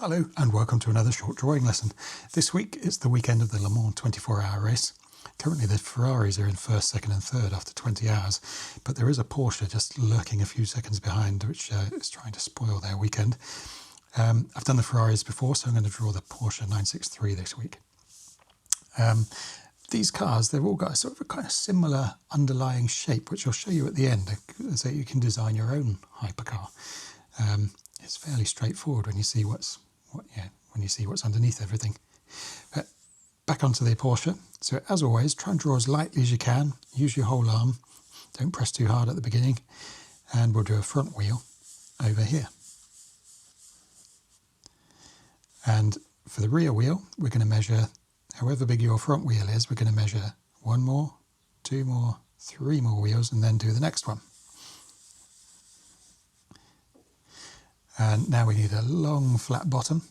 Hello and welcome to another short drawing lesson. This week it's the weekend of the Le Mans 24-hour race. Currently the Ferraris are in first, second and third after 20 hours, but there is a Porsche just lurking a few seconds behind which is trying to spoil their weekend. I've done the Ferraris before, so I'm going to draw the Porsche 963 this week. These cars, they've all got a sort of a kind of similar underlying shape, which I'll show you at the end, so you can design your own hypercar. It's fairly straightforward when you see what's underneath everything. But back onto the Porsche. So as always, try and draw as lightly as you can. Use your whole arm. Don't press too hard at the beginning. And we'll do a front wheel over here. And for the rear wheel, we're going to measure, however big your front wheel is, we're going to measure 1 more, 2 more, 3 more wheels, and then do the next one. And now we need a long flat bottom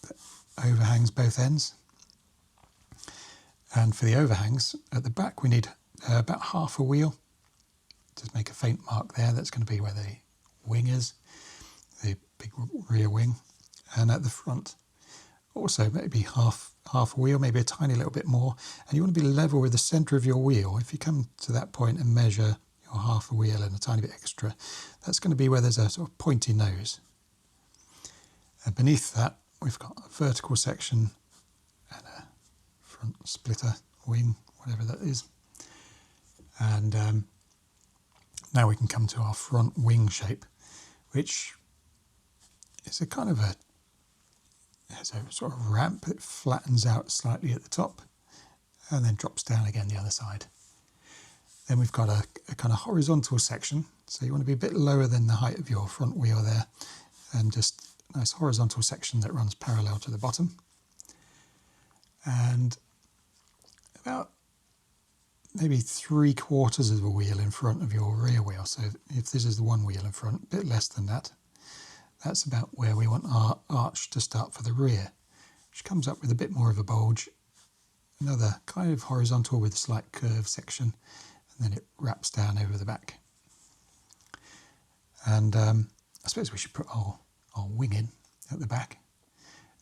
that overhangs both ends. And for the overhangs at the back, we need about half a wheel. Just make a faint mark there. That's going to be where the wing is, the big rear wing. And at the front, also maybe half a wheel, maybe a tiny little bit more. And you want to be level with the centre of your wheel. If you come to that point and measure your half a wheel and a tiny bit extra, that's going to be where there's a sort of pointy nose. And beneath that, we've got a vertical section and a front splitter wing, whatever that is. And now we can come to our front wing shape, which is a kind of has a sort of ramp that flattens out slightly at the top and then drops down again the other side. Then we've got a kind of horizontal section, so you want to be a bit lower than the height of your front wheel there, and just a nice horizontal section that runs parallel to the bottom. And about maybe 3/4 of a wheel in front of your rear wheel. So if this is the one wheel in front, a bit less than that. That's about where we want our arch to start for the rear, which comes up with a bit more of a bulge. Another kind of horizontal with a slight curve section, and then it wraps down over the back. And I suppose we should put our wing in at the back.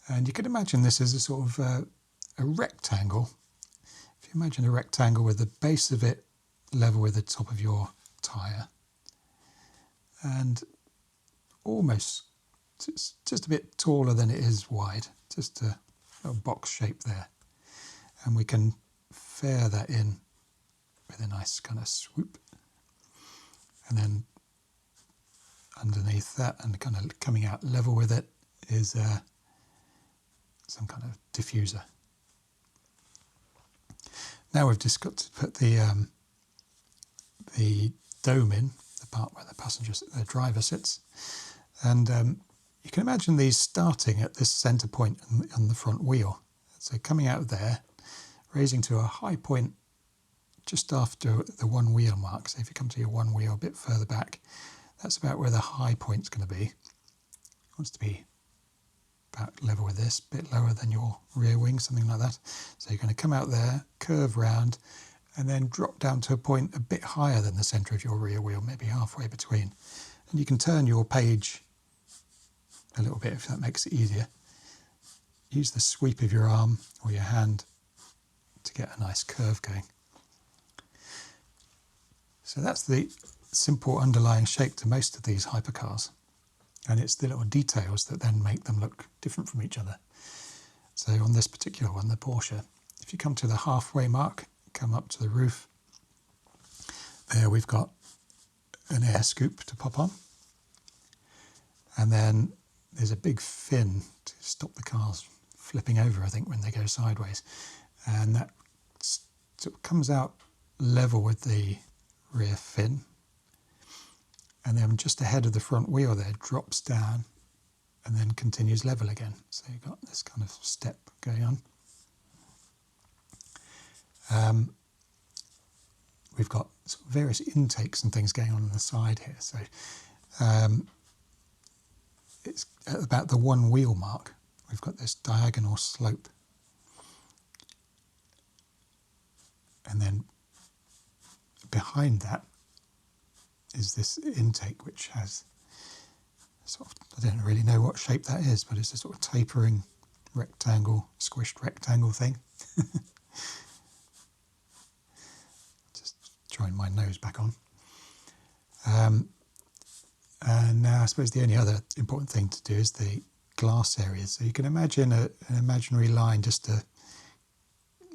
And you could imagine this as a sort of a rectangle. If you imagine a rectangle with the base of it level with the top of your tyre, and almost just a bit taller than it is wide, just a little box shape there. And we can fair that in with a nice kind of swoop. And then underneath that and kind of coming out level with it is some kind of diffuser. Now we've just got to put the dome in, the part where the driver sits. And you can imagine these starting at this centre point on the front wheel. So coming out of there, raising to a high point just after the one wheel mark. So if you come to your one wheel a bit further back, that's about where the high point's going to be. It wants to be about level with this, a bit lower than your rear wing, something like that. So you're going to come out there, curve round, and then drop down to a point a bit higher than the centre of your rear wheel, maybe halfway between. And you can turn your page a little bit if that makes it easier. Use the sweep of your arm or your hand to get a nice curve going. So that's the simple underlying shape to most of these hypercars. And it's the little details that then make them look different from each other. So on this particular one, the Porsche, if you come to the halfway mark, come up to the roof, there we've got an air scoop to pop on. And then there's a big fin to stop the cars flipping over, I think, when they go sideways. And that sort of comes out level with the rear fin. And then just ahead of the front wheel there, drops down and then continues level again. So you've got this kind of step going on. We've got sort of various intakes and things going on the side here. So it's at about the one wheel mark. We've got this diagonal slope. And then behind that is this intake, which has Sort of, I don't really know what shape that is, but it's a sort of tapering rectangle, squished rectangle thing. Just join my nose back on. And now I suppose the only other important thing to do is the glass areas. So you can imagine an imaginary line just to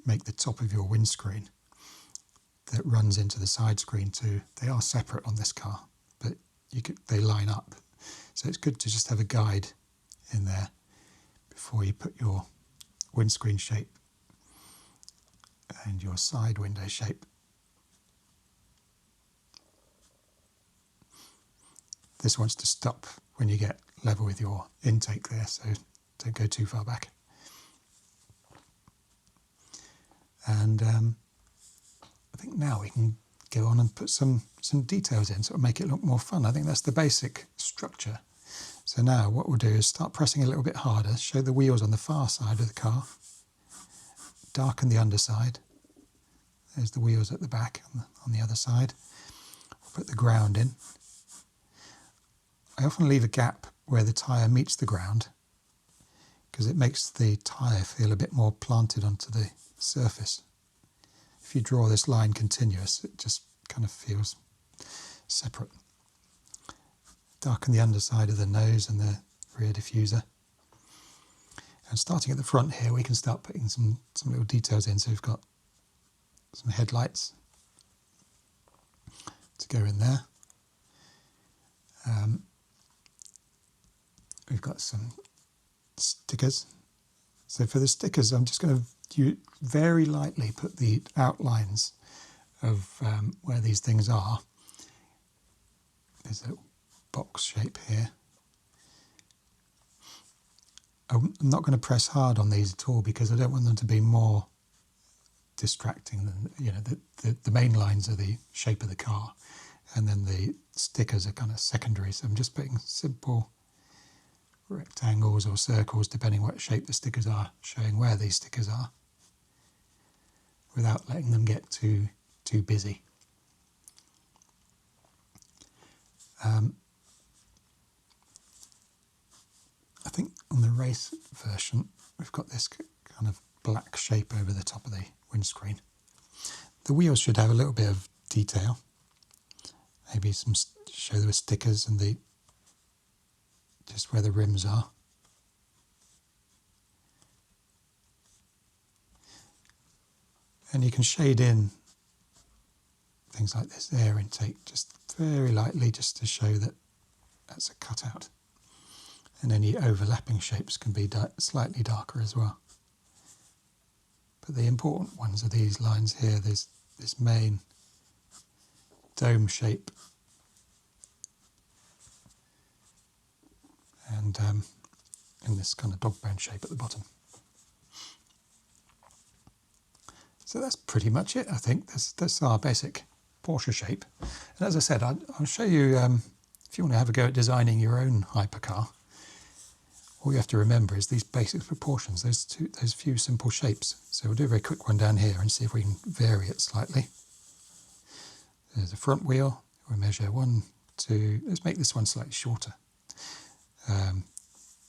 make the top of your windscreen that runs into the side screen too. They are separate on this car, but they line up. So it's good to just have a guide in there before you put your windscreen shape and your side window shape. This wants to stop when you get level with your intake there, so don't go too far back. And I think now we can go on and put some details in, sort of make it look more fun. I think that's the basic structure. So now what we'll do is start pressing a little bit harder, show the wheels on the far side of the car, darken the underside. There's the wheels at the back on the other side. We'll put the ground in. I often leave a gap where the tyre meets the ground because it makes the tyre feel a bit more planted onto the surface. If you draw this line continuous, it just kind of feels separate. Darken the underside of the nose and the rear diffuser. And starting at the front here, we can start putting some little details in. So we've got some headlights to go in there. We've got some stickers. So for the stickers, I'm just going to very lightly put the outlines of where these things are. There's a box shape here. I'm not going to press hard on these at all because I don't want them to be more distracting than, you know, the main lines are the shape of the car and then the stickers are kind of secondary. So I'm just putting simple rectangles or circles, depending what shape the stickers are, showing where these stickers are without letting them get too busy. I think on the race version we've got this kind of black shape over the top of the windscreen. The wheels should have a little bit of detail, maybe show the stickers and just where the rims are. And you can shade in things like this air intake just very lightly, just to show that that's a cutout. And any overlapping shapes can be slightly darker as well. But the important ones are these lines here. There's this main dome shape and this kind of dog bone shape at the bottom. So that's pretty much it, I think. That's our basic Porsche shape. And as I said, I'll show you, if you want to have a go at designing your own hypercar, all you have to remember is these basic proportions, those few simple shapes. So we'll do a very quick one down here and see if we can vary it slightly. There's a front wheel. We'll measure 1, 2, let's make this one slightly shorter.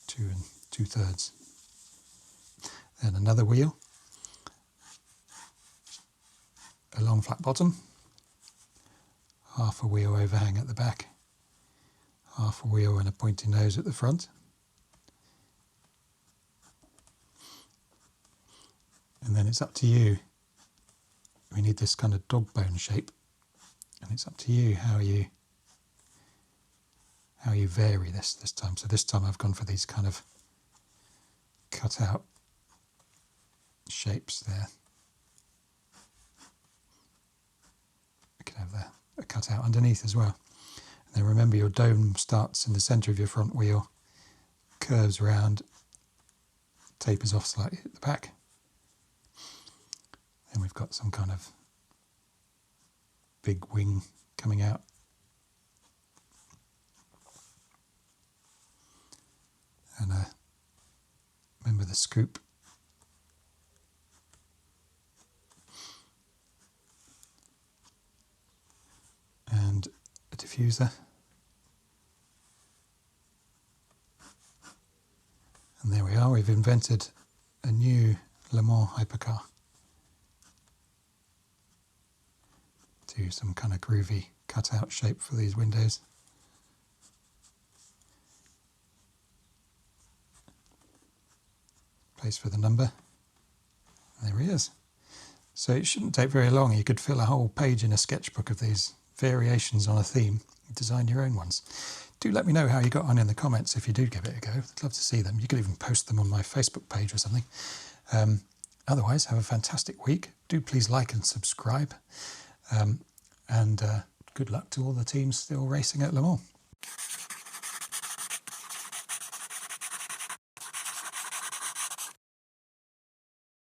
2 2/3. Then another wheel. A long flat bottom. Half a wheel overhang at the back. Half a wheel and a pointy nose at the front. And then it's up to you. We need this kind of dog bone shape, and it's up to you how you vary this time. So this time I've gone for these kind of cut out shapes there. We can have a cut out underneath as well. And then remember, your dome starts in the centre of your front wheel, curves around, tapers off slightly at the back. And we've got some kind of big wing coming out. And remember the scoop. And a diffuser. And there we are, we've invented a new Le Mans hypercar. Do some kind of groovy cutout shape for these windows. Place for the number. And there he is. So it shouldn't take very long. You could fill a whole page in a sketchbook of these variations on a theme and design your own ones. Do let me know how you got on in the comments if you do give it a go. I'd love to see them. You could even post them on my Facebook page or something. Otherwise, have a fantastic week. Do please like and subscribe. And good luck to all the teams still racing at Le Mans.